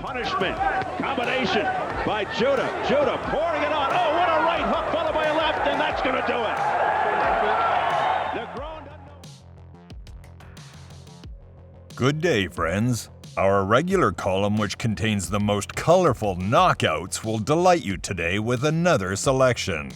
Punishment. Combination by Judah. Judah pouring it on. Oh, what a right hook followed by a left, and that's going to do it. Negron doesn't know. Good day, friends. Our regular column, which contains the most colorful knockouts, will delight you today with another selection.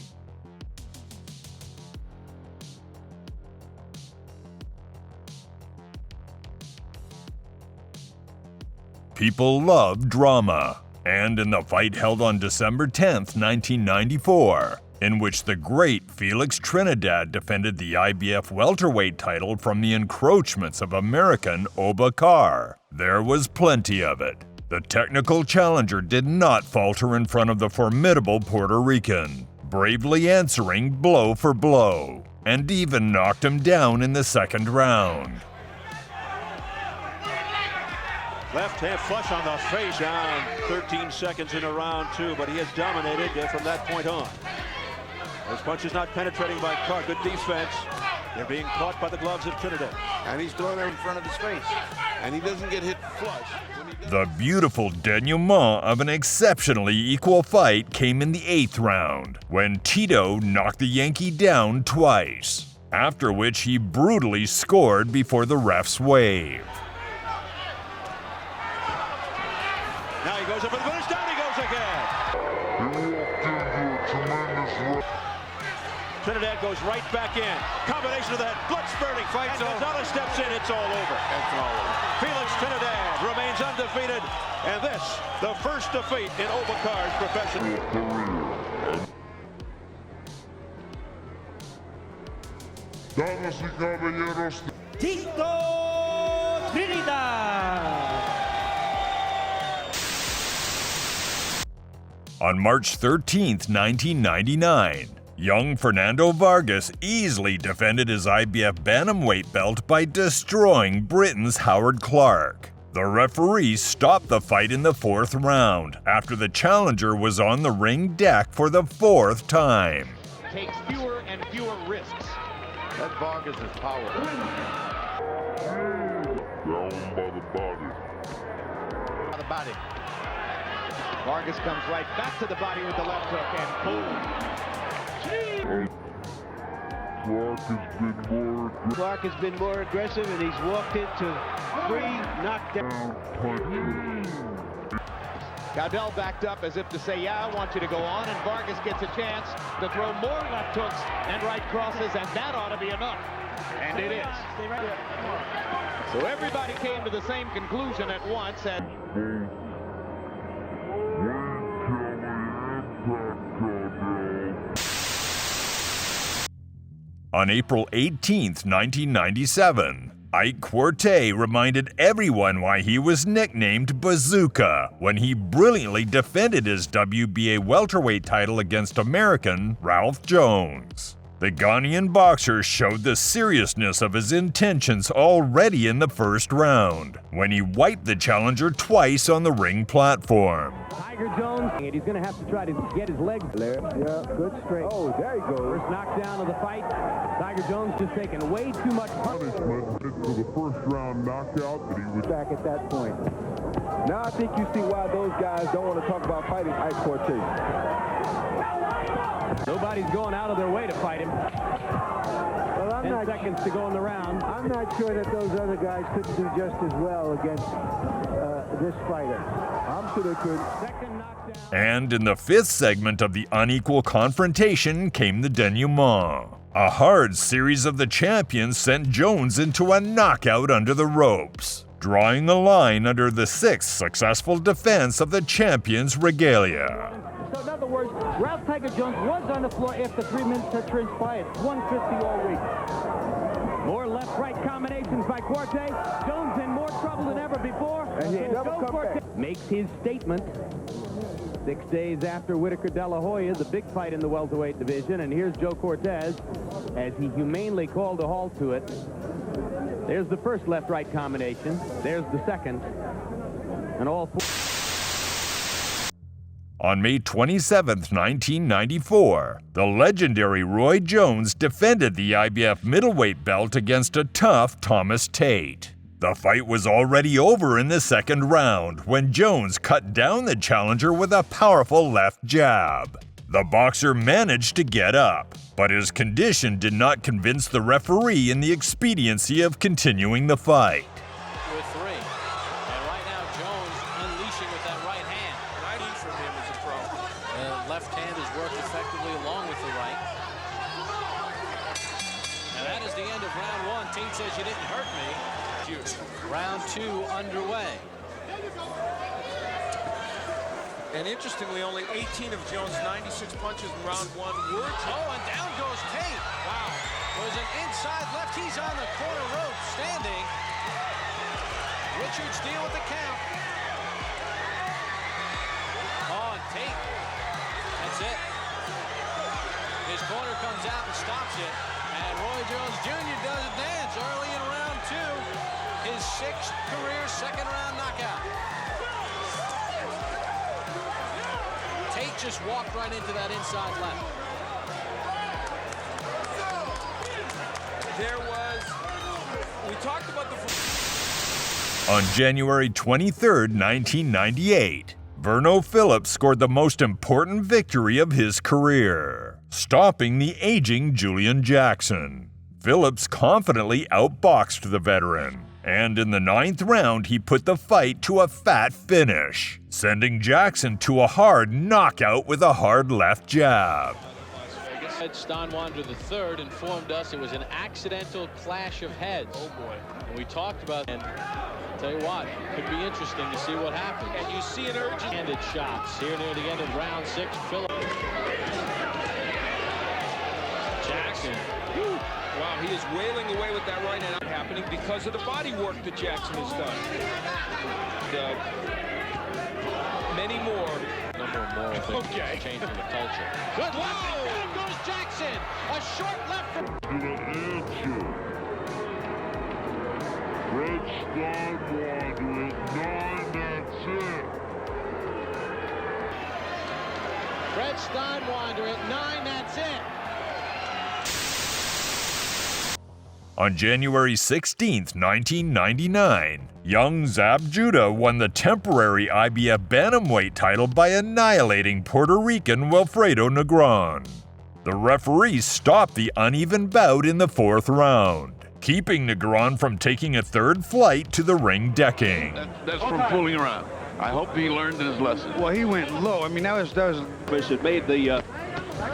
People love drama, and in the fight held on December 10th, 1994, in which the great Felix Trinidad defended the IBF welterweight title from the encroachments of American Obar, there was plenty of it. The technical challenger did not falter in front of the formidable Puerto Rican, bravely answering blow for blow, and even knocked him down in the second round. Left hand flush on the face, down 13 seconds in a round two, but he has dominated from that point on. Those punches not penetrating by Carr. Good defense. They're being caught by the gloves of Trinidad. And he's throwing it in front of his face. And he doesn't get hit flush. The beautiful denouement of an exceptionally equal fight came in the 8th round, when Tito knocked the Yankee down twice, after which he brutally scored before the refs waved. Now he goes up for the finish, down he goes again. Trinidad goes right back in. Combination of that, blood spurting, fight. Gonzalez steps in, it's all over. That's all over. Felix Trinidad remains undefeated, and this, the first defeat in Obakar's professional career. Damas y caballeros, Trinidad. On March 13, 1999, young Fernando Vargas easily defended his IBF bantamweight belt by destroying Britain's Howard Clark. The referee stopped the fight in the 4th round after the challenger was on the ring deck for the 4th time. Takes fewer and fewer risks. That Vargas is powerful. down by the body. By the body. Vargas comes right back to the body with the left hook, and boom. Clark has been more aggressive, and he's walked into 3 knockdown punches. Gaudel backed up as if to say, yeah, I want you to go on, and Vargas gets a chance to throw more left hooks and right crosses, and that ought to be enough. And it is. So everybody came to the same conclusion at once, and On April 18, 1997, Ike Quartey reminded everyone why he was nicknamed Bazooka when he brilliantly defended his WBA welterweight title against American Ralph Jones. The Ghanaian boxer showed the seriousness of his intentions already in the 1st round, when he wiped the challenger twice on the ring platform. Tiger Jones, and he's going to have to try to get his legs there. Yeah, good straight. Oh, there you go. First knockdown of the fight. Tiger Jones just taking way too much Punishment for the 1st round knockout that he was back at that point. Now I think you see why those guys don't want to talk about fighting Ike Quartey. Nobody's going out of their way to fight him. Well, 10 seconds to go in the round. I'm not sure that those other guys couldn't do just as well against this fighter. I'm sure they could. Second knockdown. And in the 5th segment of the unequal confrontation came the denouement. A hard series of the champions sent Jones into a knockout under the ropes, drawing a line under the 6th successful defense of the champion's regalia. So in other words, Ralph Tiger Jones was on the floor after 3 minutes had transpired. 150 all week. More left-right combinations by Quartey. Jones in more trouble than ever before. And he never come back. Makes his statement 6 days after Whitaker De La Hoya, the big fight in the welterweight division. And here's Joe Cortez as he humanely called a halt to it. There's the first left-right combination. There's the second. And all 4. On May 27, 1994, the legendary Roy Jones defended the IBF middleweight belt against a tough Thomas Tate. The fight was already over in the second round when Jones cut down the challenger with a powerful left jab. The boxer managed to get up, but his condition did not convince the referee in the expediency of continuing the fight. With three. And right now, Jones unleashing with that right hand. Right from him as a pro. The left hand has worked effectively along with the right. And that is the end of round one. Tate says you didn't hurt me. Round two underway. And interestingly, only 18 of Jones' 96 punches in round one were. Oh, and down goes Tate. Wow. There's an inside left. He's on the corner rope, standing. Richards deal with the count. Oh, and Tate. That's it. His corner comes out and stops it. And Roy Jones Jr. does a dance early in round two. His sixth career second-round knockout. Tate just walked right into that inside left. We talked about the... On January 23, 1998, Bruno Phillips scored the most important victory of his career, stopping the aging Julian Jackson. Phillips confidently outboxed the veteran, and in the ninth round he put the fight to a fat finish, sending Jackson to a hard knockout with a hard left jab. Steinwander III informed us it was an accidental clash of heads. Oh boy. And we talked about it. And I'll tell you what, could be interesting to see what happens. And you see an urgent handed shots here near the end of round six. Phillips. Jackson. Wow, he is wailing away with that right hand happening because of the body work that Jackson has done. Many more. Number of moral things changing the culture. Good left. Down goes Jackson. A short left. To the answer. Fred Steinwander at 9, that's it. Fred Steinwander at 9, that's it. On January 16, 1999, young Zab Judah won the temporary IBF bantamweight title by annihilating Puerto Rican Wilfredo Negron. The referee stopped the uneven bout in the fourth round, keeping Negron from taking a third flight to the ring decking. That's from fooling around. I hope he learned his lesson. Well, he went low. I mean, that was It made the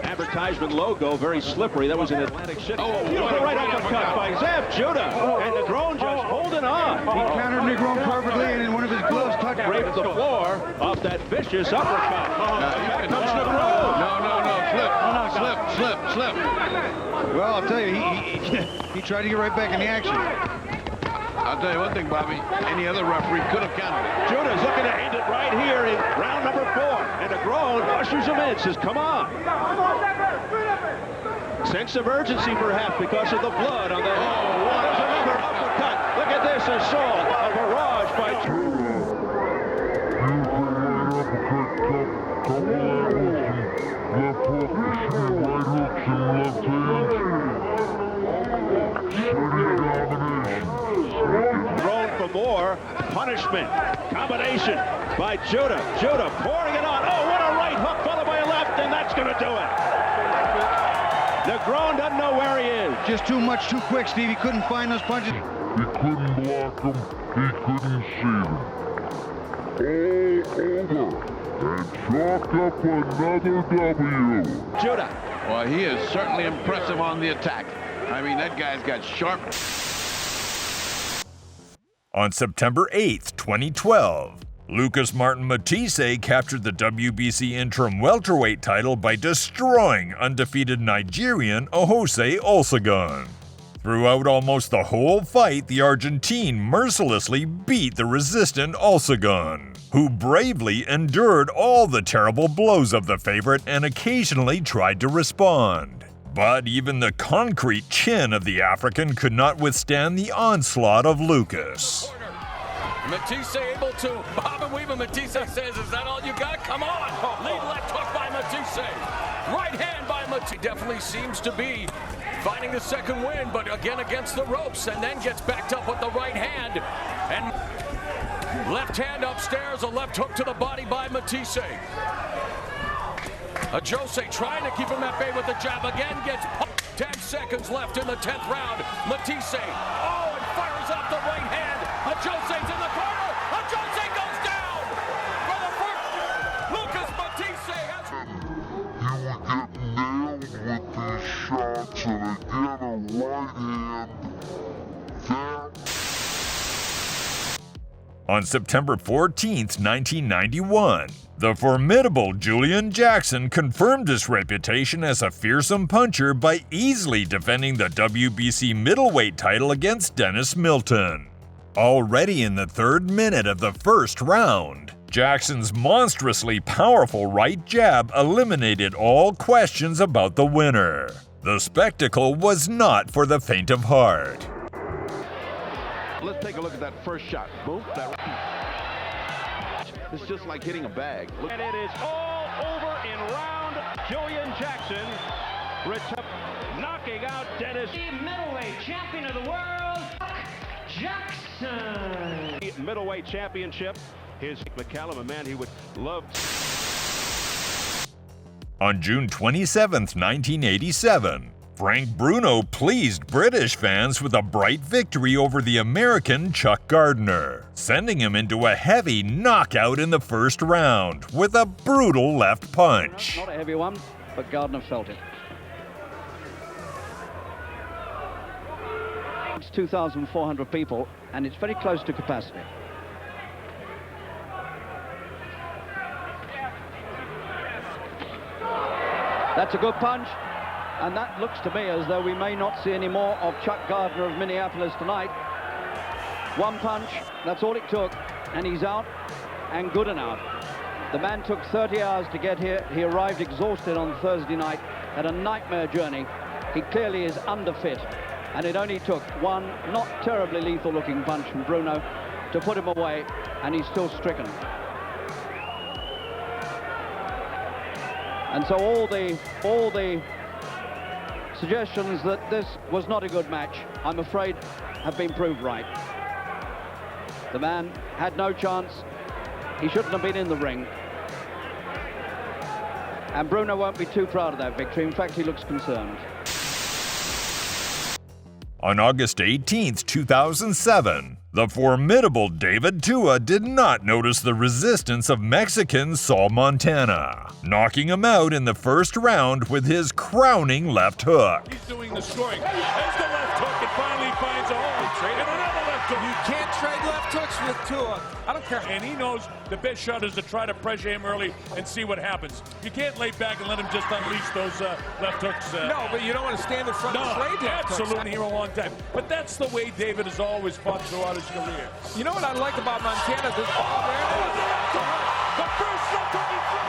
advertisement logo very slippery. That was in Atlantic City. Beautiful right uppercut by Zab Judah. And Negron just holding on. He countered Negron perfectly, and in one of his gloves touched Raped the floor off that vicious uppercut. Here comes Negron. Slip. Well, I'll tell you, he tried to get right back in the action. I'll tell you one thing, Bobby. Any other referee could have counted it. Judah's looking to end it right here in round number 4. And Negron ushers him in, says, come on. Sense of urgency, perhaps, because of the blood on the head. Oh, there's another uppercut. Look at this assault. A barrage by Left hook, right hooks, and left hands. thrown for more. Punishment. Combination by Judah. Judah pouring it on. Oh, what a right hook followed by a left, and that's going to do it. Negron doesn't know where he is. Just too much, too quick, Steve. He couldn't find those punches. He couldn't block them. He couldn't see them. All over. And chalked up another W. Judah. Well, he is certainly impressive on the attack. I mean, that guy's got sharp. On September 8, 2012, Lucas Martin Matthysse captured the WBC interim welterweight title by destroying undefeated Nigerian Ohose Olsegun. Throughout almost the whole fight, the Argentine mercilessly beat the resistant Olsegun, who bravely endured all the terrible blows of the favorite and occasionally tried to respond. But even the concrete chin of the African could not withstand the onslaught of Lucas. Matthysse able to bob and weave, and Matthysse says, is that all you got? Come on! Lead left hook by Matthysse. Right hand by Matthysse. Definitely seems to be finding the second win, but again against the ropes, and then gets backed up with the right hand. And left hand upstairs, a left hook to the body by Matthysse. Jose trying to keep him at bay with the jab, again gets pumped. 10 seconds left in the 10th round. Matthysse, and fires off the right hand. Jose's in the corner. Jose goes down for the first. Lucas Matthysse has... You will get nailed with these shots, and again a right hand. On September 14th, 1991, the formidable Julian Jackson confirmed his reputation as a fearsome puncher by easily defending the WBC middleweight title against Dennis Milton. Already in the 3rd minute of the first round, Jackson's monstrously powerful right jab eliminated all questions about the winner. The spectacle was not for the faint of heart. Let's take a look at that first shot. Boom. It's just like hitting a bag. Look. And it is all over in round. Julian Jackson knocking out Dennis. The middleweight champion of the world, Jackson. Middleweight championship. His McCallum, a man he would love. On June 27th, 1987, Frank Bruno pleased British fans with a bright victory over the American Chuck Gardner, sending him into a heavy knockout in the first round with a brutal left punch. Not a heavy one, but Gardner felt it. It's 2,400 people, and it's very close to capacity. That's a good punch. And that looks to me as though we may not see any more of Chuck Gardner of Minneapolis tonight. One punch, that's all it took, and he's out, and good and out. The man took 30 hours to get here. He arrived exhausted on Thursday night, had a nightmare journey. He clearly is underfit, and it only took one not terribly lethal looking punch from Bruno to put him away, and he's still stricken. And so all the suggestions that this was not a good match, I'm afraid, have been proved right. The man had no chance. He shouldn't have been in the ring. And Bruno won't be too proud of that victory. In fact, he looks concerned. On August 18th, 2007, the formidable David Tua did not notice the resistance of Mexican Saul Montana, knocking him out in the first round with his crowning left hook. He's doing the scoring. There's the left hook, and finally finds a hole. And another left hook. You can't trade left hooks with Tua. I don't care. And he knows the best shot is to try to pressure him early and see what happens. You can't lay back and let him just unleash those left hooks. No, but you don't want to stand in front of trade left hooks. Absolutely, here a long time. But that's the way David has always fought throughout his career. You know what I like about Montana? This ball there. The first left hook he threw,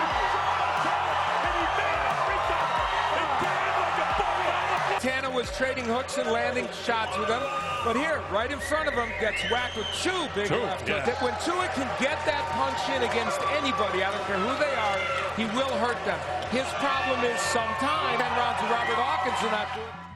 and he made everything. And David like a ball on the floor. Montana was trading hooks and landing shots with him. But here, right in front of him, gets whacked with two big left hooks. When Tua can get that punch in against anybody, I don't care who they are, he will hurt them. His problem is sometimes 10 rounds of Robert Hawkins are not doing.